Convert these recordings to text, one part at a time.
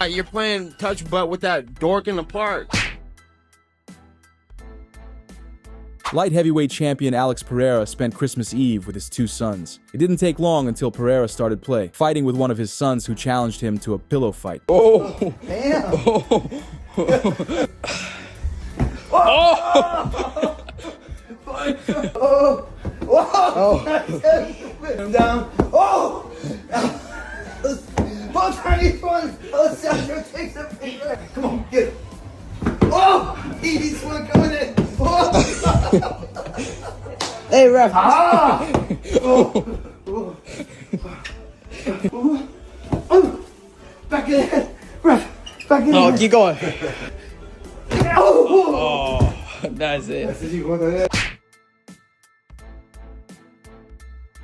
You're playing touch butt with that dork in the park. Light heavyweight champion Alex Pereira spent Christmas Eve with his two sons. It didn't take long until Pereira started play, fighting with one of his sons who challenged him to a pillow fight. Oh! Damn! Oh! Oh! Oh! I'm down. Oh! Both tiny ones. Oh, Sasha takes a picture. Come on, get it. Oh! Easy one coming in. Oh! Hey, ref. Ah! Oh! Oh! Oh! Oh! Back in the head. Ref, back in the head. Oh, keep going. Oh! Oh, that's it.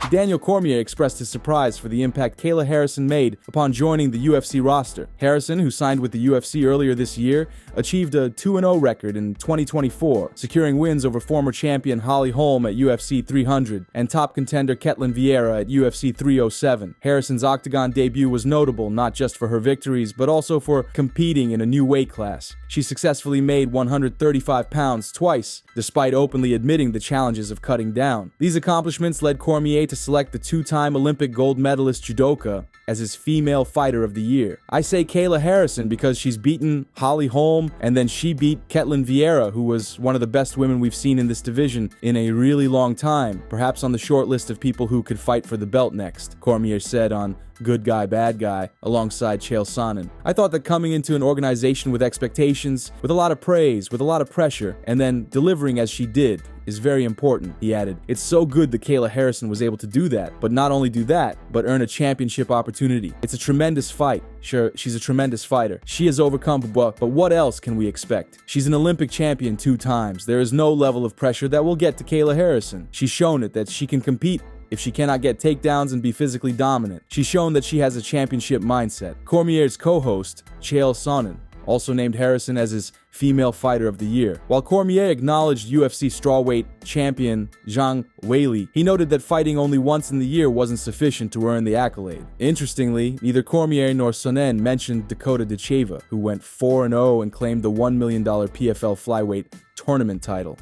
Daniel Cormier expressed his surprise for the impact Kayla Harrison made upon joining the UFC roster. Harrison, who signed with the UFC earlier this year, achieved a 2-0 record in 2024, securing wins over former champion Holly Holm at UFC 300 and top contender Ketlen Vieira at UFC 307. Harrison's Octagon debut was notable not just for her victories, but also for competing in a new weight class. She successfully made 135 pounds twice, despite openly admitting the challenges of cutting down. These accomplishments led Cormier to select the two-time Olympic gold medalist judoka as his female fighter of the year. I say Kayla Harrison because she's beaten Holly Holm, and then she beat Ketlen Vieira, who was one of the best women we've seen in this division in a really long time, perhaps on the short list of people who could fight for the belt next, Cormier said on Good Guy, Bad Guy, alongside Chael Sonnen. I thought that coming into an organization with expectations, with a lot of praise, with a lot of pressure, and then delivering as she did, is very important, he added. It's so good that Kayla Harrison was able to do that, but not only do that, but earn a championship opportunity. It's a tremendous fight. Sure, she's a tremendous fighter. She has overcome, but what else can we expect? She's an Olympic champion 2 times. There is no level of pressure that will get to Kayla Harrison. She's shown it that she can compete if she cannot get takedowns and be physically dominant. She's shown that she has a championship mindset. Cormier's co-host, Chael Sonnen, also named Harrison as his Female Fighter of the Year. While Cormier acknowledged UFC strawweight champion Zhang Weili, he noted that fighting only once in the year wasn't sufficient to earn the accolade. Interestingly, neither Cormier nor Sonnen mentioned Dakota Decheva, who went 4-0 and claimed the $1 million PFL flyweight tournament title.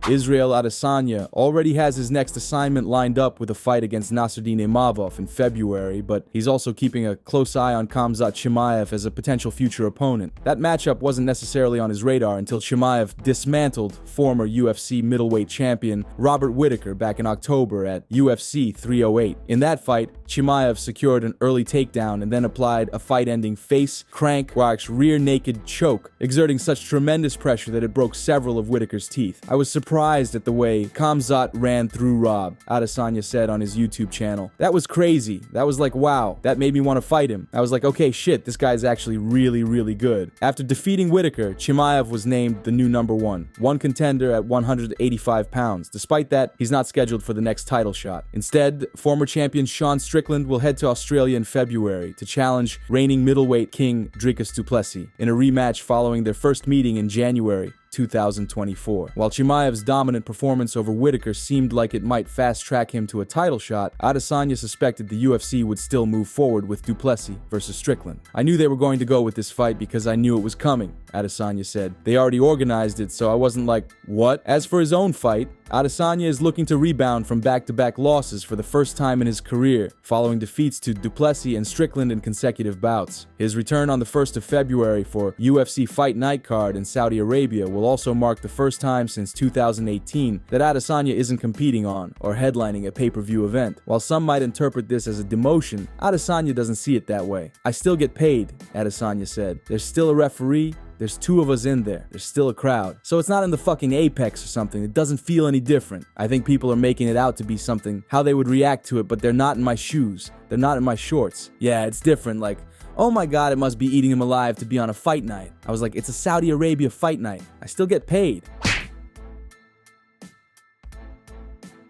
Israel Adesanya already has his next assignment lined up with a fight against Nasruddin Imavov in February, but he's also keeping a close eye on Khamzat Chimaev as a potential future opponent. That matchup wasn't necessarily on his radar until Chimaev dismantled former UFC middleweight champion Robert Whittaker back in October at UFC 308. In that fight, Chimaev secured an early takedown and then applied a fight-ending face, crank, rear naked choke, exerting such tremendous pressure that it broke several of Whittaker's teeth. I was surprised at the way Khamzat ran through Rob, Adesanya said on his YouTube channel. That was crazy. That was like, wow, that made me want to fight him. I was like, okay, shit, this guy's actually really, really good. After defeating Whittaker, Chimaev was named the new #1, one contender at 185 pounds. Despite that, he's not scheduled for the next title shot. Instead, former champion Sean Strickland will head to Australia in February to challenge reigning middleweight king Dricus du Plessis in a rematch following their first meeting in January 2024. While Chimaev's dominant performance over Whittaker seemed like it might fast-track him to a title shot, Adesanya suspected the UFC would still move forward with du Plessis versus Strickland. I knew they were going to go with this fight because I knew it was coming, Adesanya said. They already organized it, so I wasn't like, what? As for his own fight, Adesanya is looking to rebound from back-to-back losses for the first time in his career, following defeats to du Plessis and Strickland in consecutive bouts. His return on the 1st of February for UFC Fight Night card in Saudi Arabia will also mark the first time since 2018 that Adesanya isn't competing on or headlining a pay-per-view event. While some might interpret this as a demotion, Adesanya doesn't see it that way. I still get paid, Adesanya said. There's still a referee. There's 2 of us in there. There's still a crowd. So it's not in the fucking Apex or something. It doesn't feel any different. I think people are making it out to be something, how they would react to it, but they're not in my shoes. They're not in my shorts. Yeah, it's different. Like, oh my god, it must be eating him alive to be on a fight night. I was like, it's a Saudi Arabia fight night. I still get paid.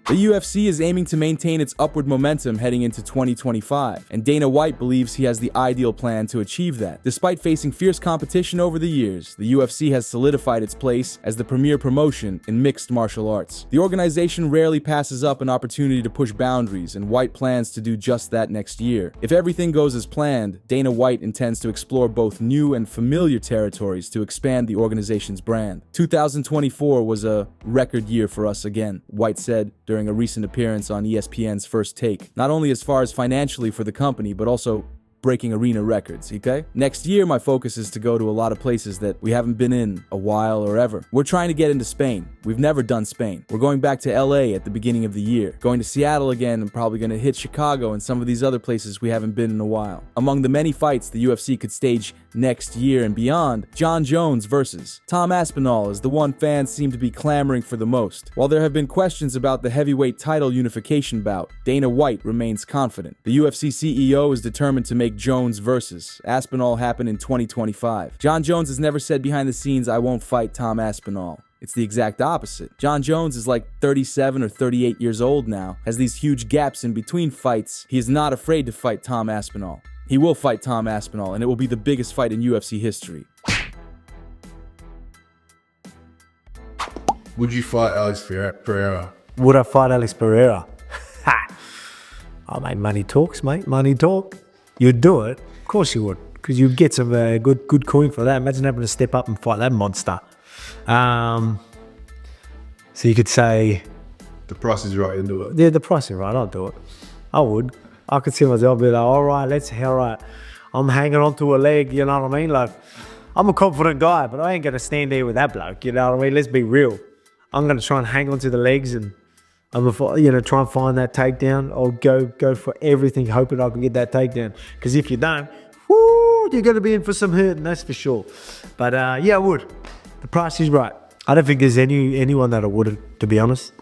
The UFC is aiming to maintain its upward momentum heading into 2025, and Dana White believes he has the ideal plan to achieve that. Despite facing fierce competition over the years, the UFC has solidified its place as the premier promotion in mixed martial arts. The organization rarely passes up an opportunity to push boundaries, and White plans to do just that next year. If everything goes as planned, Dana White intends to explore both new and familiar territories to expand the organization's brand. 2024 was a record year for us again, White said during a recent appearance on ESPN's First Take, not only as far as financially for the company, but also breaking arena records, okay? Next year, my focus is to go to a lot of places that we haven't been in a while or ever. We're trying to get into Spain. We've never done Spain. We're going back to LA at the beginning of the year, going to Seattle again, and probably going to hit Chicago and some of these other places we haven't been in a while. Among the many fights the UFC could stage next year and beyond, Jon Jones versus Tom Aspinall is the one fans seem to be clamoring for the most. While there have been questions about the heavyweight title unification bout, Dana White remains confident. The UFC CEO is determined to make Jones versus Aspinall happen in 2025. Jon Jones has never said behind the scenes, "I won't fight Tom Aspinall." It's the exact opposite. Jon Jones is like 37 or 38 years old now, has these huge gaps in between fights. He is not afraid to fight Tom Aspinall. He will fight Tom Aspinall, and it will be the biggest fight in UFC history. Would you fight Alex Pereira? Would I fight Alex Pereira? Ha! Oh, mate, money talks, mate. Money talk. You'd do it. Of course you would, because you'd get some good coin for that. Imagine having to step up and fight that monster. So you could say... The price is right, into it. Yeah, the price is right. I'll do it. I would. I could see myself be like, all right, I'm hanging on to a leg, you know what I mean? Like, I'm a confident guy, but I ain't going to stand there with that bloke, you know what I mean? Let's be real. I'm going to try and hang on to the legs and I'm gonna, try and find that takedown. I'll go for everything, hoping I can get that takedown. Because if you don't, whoo, you're going to be in for some hurting, that's for sure. But yeah, I would. The price is right. I don't think there's anyone that I wouldn't, to be honest.